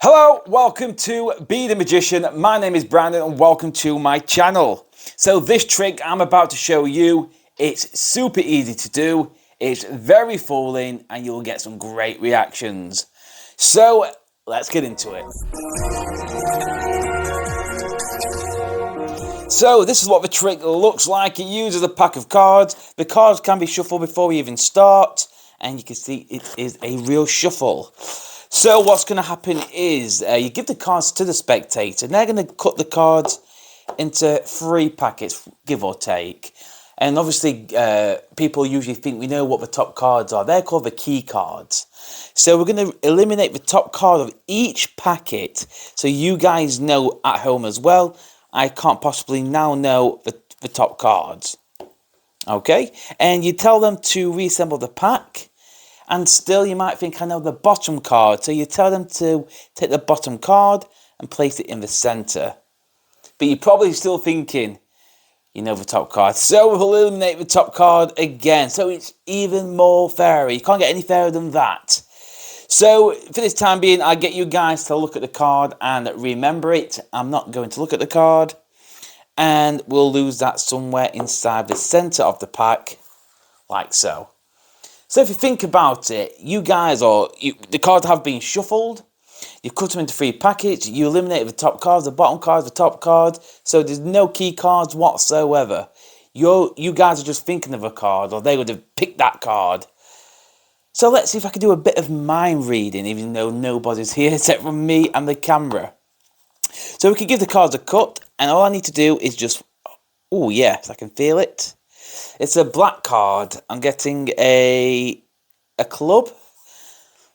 Hello, welcome to Be the Magician. My name is Brandon and welcome to my channel. So this trick I'm about to show you, it's super easy to do, it's very fooling and you'll get some great reactions. So let's get into it. So this is what the trick looks like. It uses a pack of cards. The cards can be shuffled before we even start and you can see it is a real shuffle. So what's going to happen is you give the cards to the spectator and they're going to cut the cards into 3 packets, give or take. And obviously people usually think we know what the top cards are. They're called the key cards. So we're going to eliminate the top card of each packet so you guys know at home as well. I can't possibly now know the top cards. Okay? And you tell them to reassemble the pack. And still you might think I know the bottom card. So you tell them to take the bottom card and place it in the centre. But you're probably still thinking you know the top card. So we'll eliminate the top card again. So it's even more fairer. You can't get any fairer than that. So for this time being, I get you guys to look at the card and remember it. I'm not going to look at the card. And we'll lose that somewhere inside the centre of the pack, like so. So if you think about it, you guys, the cards have been shuffled, you cut them into 3 packets, you eliminate the top cards, the bottom cards, the top cards, so there's no key cards whatsoever. You guys are just thinking of a card, or they would have picked that card. So let's see if I can do a bit of mind reading, even though nobody's here except for me and the camera. So we can give the cards a cut, and all I need to do is just, oh yes, I can feel it. It's a black card. I'm getting a club.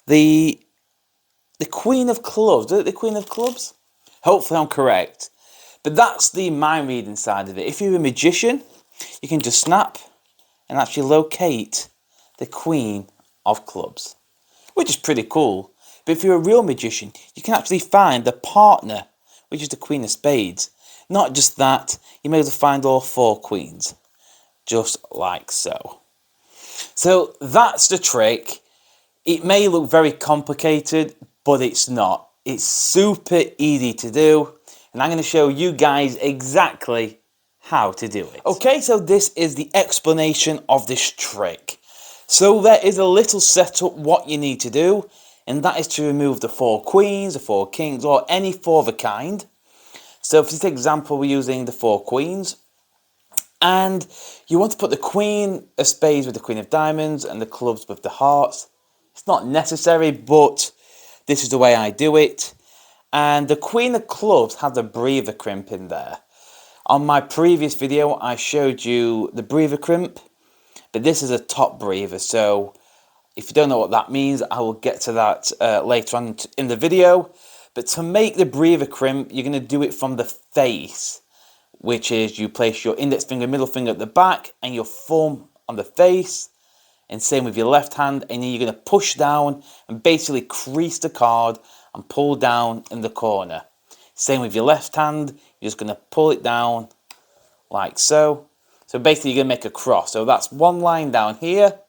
The Queen of Clubs. Is it the Queen of Clubs? Hopefully I'm correct. But that's the mind reading side of it. If you're a magician, you can just snap and actually locate the Queen of Clubs, which is pretty cool. But if you're a real magician, you can actually find the partner, which is the Queen of Spades. Not just that, you may as well find all 4 queens. Just like so. So that's the trick. It may look very complicated, but it's not. It's super easy to do, and I'm going to show you guys exactly how to do it. Okay, so this is the explanation of this trick. So there is a little setup what you need to do, and that is to remove the 4 queens, the 4 kings, or any 4 of a kind. So for this example, we're using the 4 queens. And you want to put the Queen of Spades with the Queen of Diamonds and the clubs with the hearts. It's not necessary, but this is the way I do it. And the Queen of Clubs has a breather crimp in there. On my previous video, I showed you the breather crimp, but this is a top breather. So if you don't know what that means, I will get to that later on in the video. But to make the breather crimp, you're going to do it from the face, which is you place your index finger, middle finger at the back and your thumb on the face, and same with your left hand, and then you're going to push down and basically crease the card and pull down in the corner. Same with your left hand, you're just going to pull it down like so. So basically you're going to make a cross. So that's one line down here,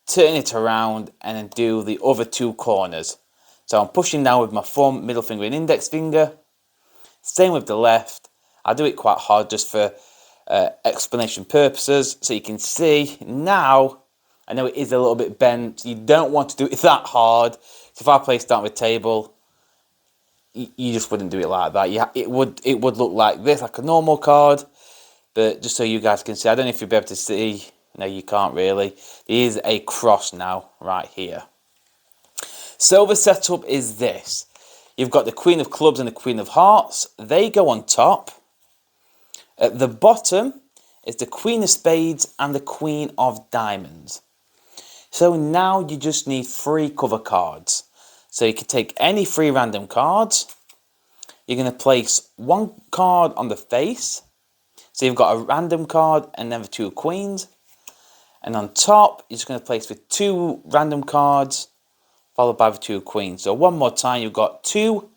turn it around and then do the other 2 corners. So I'm pushing down with my thumb, middle finger and index finger. Same with the left. I do it quite hard just for explanation purposes, so you can see now. I know it is a little bit bent. You don't want to do it that hard. So if I placed that on the table, you just wouldn't do it like that. It would look like this, like a normal card. But just so you guys can see, I don't know if you'll be able to see. No, you can't really. There is a cross now, right here. So the setup is this. You've got the Queen of Clubs and the Queen of Hearts. They go on top. At the bottom is the Queen of Spades and the Queen of Diamonds. So now you just need 3 cover cards. So you can take any 3 random cards. You're going to place 1 card on the face. So you've got a random card and then the 2 queens. And on top, you're just going to place with 2 random cards followed by the 2 queens. So one more time, you've got 2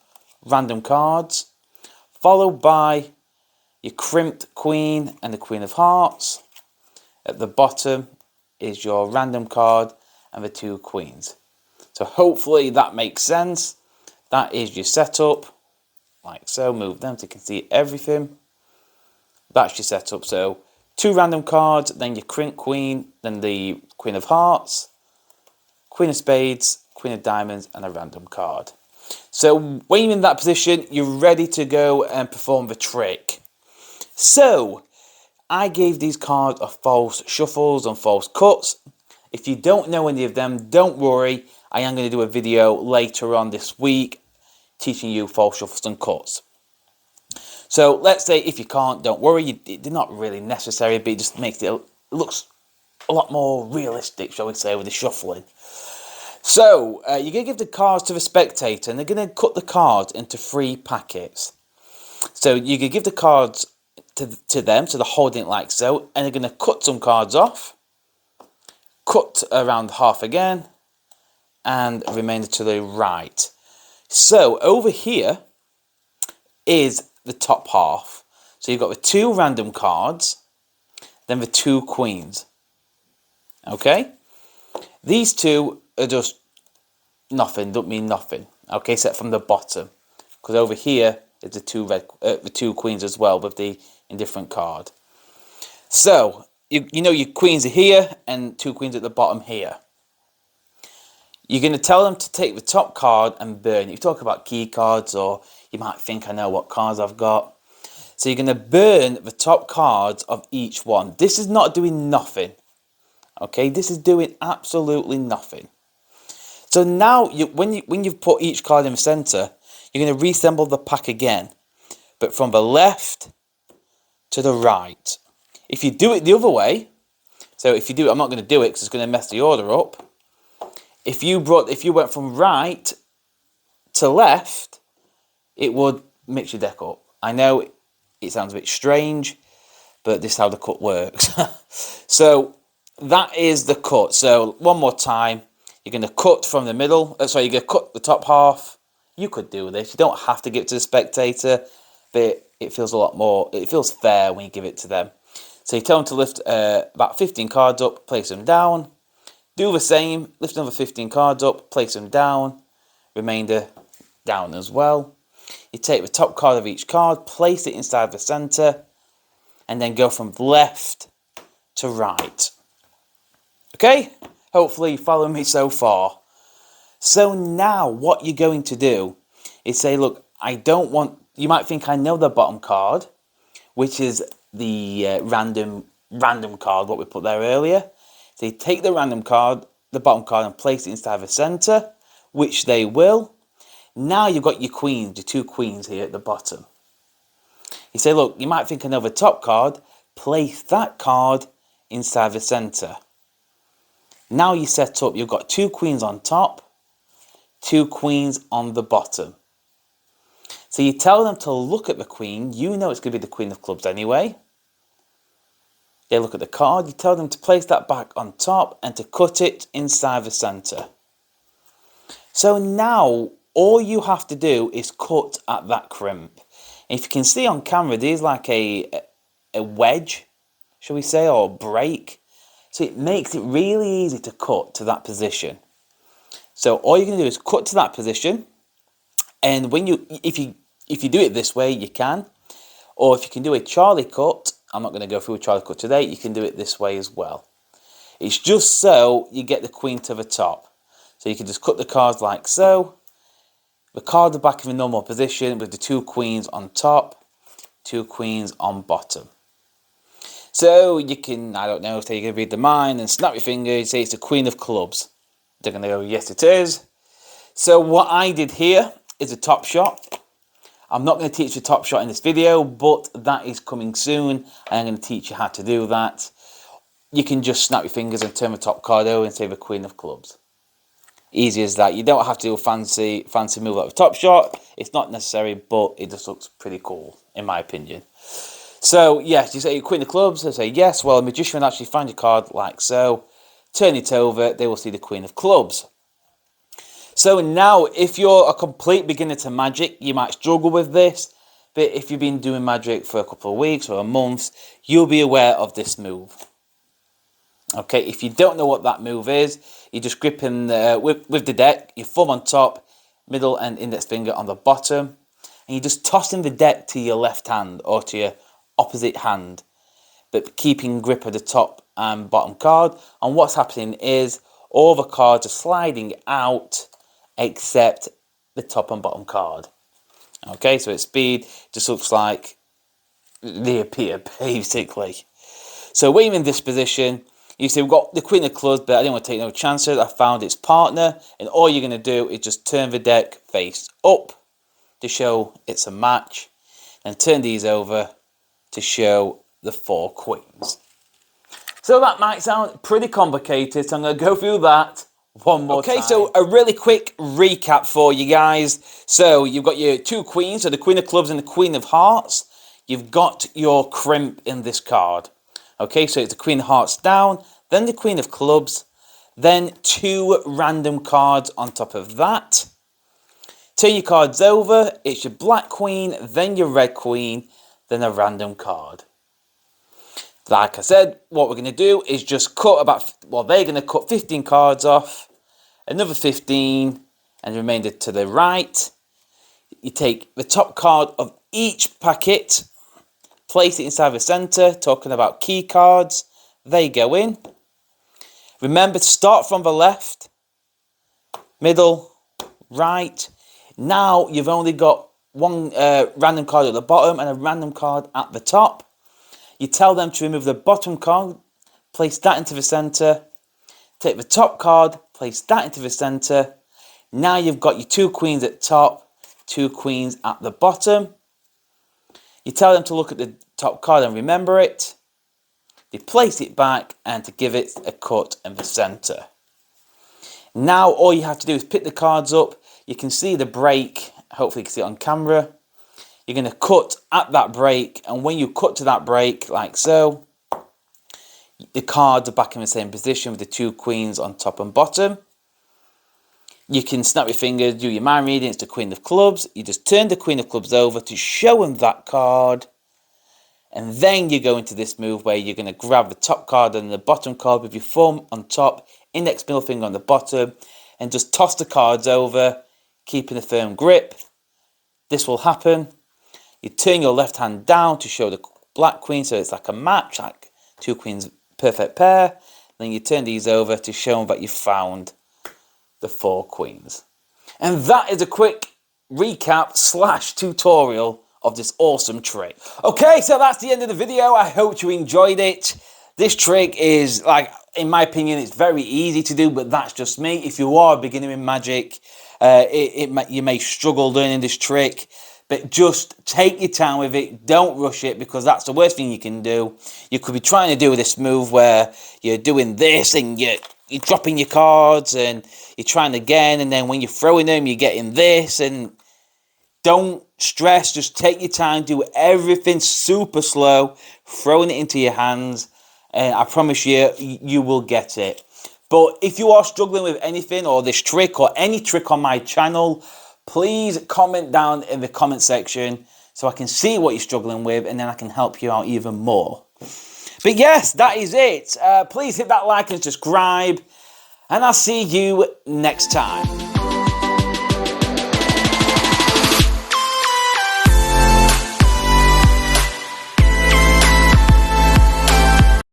random cards followed by your crimped Queen and the Queen of Hearts. At the bottom is your random card and the 2 queens. So hopefully that makes sense. That is your setup, like so. Move them so you can see everything. That's your setup. So 2 random cards, then your queen, then the Queen of Hearts, Queen of Spades, Queen of Diamonds, and a random card. So when you're in that position, you're ready to go and perform the trick. So I gave these cards a false shuffles and false cuts. If you don't know any of them, don't worry. I am going to do a video later on this week teaching you false shuffles and cuts. So let's say if you can't, don't worry. They're not really necessary, but it just makes it looks a lot more realistic, shall we say, with the shuffling. So you're going to give the cards to the spectator, and they're going to cut the cards into 3 packets. So you're going to give the cards to them, so they're holding it like so, and they're going to cut some cards off, cut around half again, and remainder to the right. So over here is the top half. So you've got the 2 random cards, then the 2 queens. Okay? These 2 are just nothing, don't mean nothing. Okay, except from the bottom. Because over here is the 2 queens as well with the indifferent card. So, you know your queens are here and 2 queens at the bottom here. You're going to tell them to take the top card and burn it. You talk about key cards, or you might think I know what cards I've got. So you're going to burn the top cards of each one. This is not doing nothing. Okay, this is doing absolutely nothing. So now, when you've put each card in the centre, you're going to reassemble the pack again, but from the left to the right. If you do it the other way, so if you do it, I'm not going to do it because it's going to mess the order up. If you went from right to left, it would mix your deck up. I know it sounds a bit strange, but this is how the cut works. So that is the cut. So one more time, you're going to cut from the middle. Sorry, you're going to cut the top half. You could do this. You don't have to give it to the spectator, but it feels a lot more. It feels fair when you give it to them. So you tell them to lift about 15 cards up, place them down. Do the same. Lift another 15 cards up, place them down. Remainder down as well. You take the top card of each card, place it inside the centre, and then go from left to right. Okay? Hopefully you follow me so far. So now what you're going to do is say, look, I don't want... You might think I know the bottom card, which is the random card, what we put there earlier. So you take the random card, the bottom card, and place it inside the centre, which they will. Now you've got your queens, your 2 queens here at the bottom. You say, look, you might think I know the top card. Place that card inside the centre. Now you set up, you've got 2 queens on top, 2 queens on the bottom. So you tell them to look at the queen. You know it's going to be the Queen of Clubs anyway. They look at the card. You tell them to place that back on top and to cut it inside the centre. So now all you have to do is cut at that crimp. And if you can see on camera, there's like a wedge, shall we say, or break. So it makes it really easy to cut to that position. So all you're going to do is cut to that position. And when if you do it this way, you can. Or if you can do a Charlie cut, I'm not going to go through a Charlie cut today, you can do it this way as well. It's just so you get the queen to the top. So you can just cut the cards like so. The card at the back in the normal position with the 2 queens on top, 2 queens on bottom. So you can, I don't know, say you're going to read the mind and snap your finger, say it's the Queen of Clubs. They're going to go, yes it is. So what I did here is a top shot. I'm not going to teach the top shot in this video, but that is coming soon. And I'm going to teach you how to do that. You can just snap your fingers and turn the top card over and say the Queen of Clubs. Easy as that. You don't have to do a fancy move like the top shot. It's not necessary, but it just looks pretty cool, in my opinion. So, yes, you say Queen of Clubs. They say yes. Well, a magician will actually find your card like so. Turn it over. They will see the Queen of Clubs. So now, if you're a complete beginner to magic, you might struggle with this. But if you've been doing magic for a couple of weeks or a month, you'll be aware of this move. Okay, if you don't know what that move is, you're just gripping with the deck, your thumb on top, middle and index finger on the bottom, and you're just tossing the deck to your left hand or to your opposite hand, but keeping grip of the top and bottom card. And what's happening is all the cards are sliding out except the top and bottom card. Okay, so at speed, just looks like they appear, basically. So when you're in this position, you see we've got the Queen of Clubs, but I didn't want to take no chances. I found its partner, and all you're going to do is just turn the deck face up to show it's a match, and turn these over to show the 4 queens. So that might sound pretty complicated, so I'm going to go through that one more time. Okay, so a really quick recap for you guys. So you've got your 2 queens, so the Queen of Clubs and the Queen of Hearts. You've got your crimp in this card. Okay, so it's the Queen of Hearts down, then the Queen of Clubs, then 2 random cards on top of that. Turn your cards over, it's your black queen, then your red queen, then a random card. Like I said, what we're going to do is just cut about, well, they're going to cut 15 cards off, another 15, and the remainder to the right. You take the top card of each packet, place it inside the centre, talking about key cards. They go in. Remember to start from the left, middle, right. Now you've only got 1 random card at the bottom and a random card at the top. You tell them to remove the bottom card, place that into the centre. Take the top card, place that into the centre. Now you've got your 2 queens at top, 2 queens at the bottom. You tell them to look at the top card and remember it. They place it back and to give it a cut in the centre. Now all you have to do is pick the cards up. You can see the break. Hopefully you can see it on camera. You're going to cut at that break, and when you cut to that break, like so, the cards are back in the same position with the 2 queens on top and bottom. You can snap your fingers, do your mind reading. It's the Queen of Clubs. You just turn the Queen of Clubs over to show them that card. And then you go into this move where you're going to grab the top card and the bottom card with your thumb on top, index middle finger on the bottom, and just toss the cards over, keeping a firm grip. This will happen. You turn your left hand down to show the black queen, so it's like a match, like 2 queens, perfect pair. Then you turn these over to show them that you found the 4 queens. And that is a quick recap / tutorial of this awesome trick. Okay, so that's the end of the video. I hope you enjoyed it. This trick is, like, in my opinion, it's very easy to do, but that's just me. If you are a beginner in Magic, you may struggle learning this trick, but just take your time with it. Don't rush it, because that's the worst thing you can do. You could be trying to do this move where you're doing this and you're dropping your cards and you're trying again, and then when you're throwing them, you're getting this. And don't stress. Just take your time. Do everything super slow, throwing it into your hands, and I promise you, you will get it. But if you are struggling with anything, or this trick, or any trick on my channel, please comment down in the comment section so I can see what you're struggling with, and then I can help you out even more. But yes, that is it. Please hit that like and subscribe, and I'll see you next time.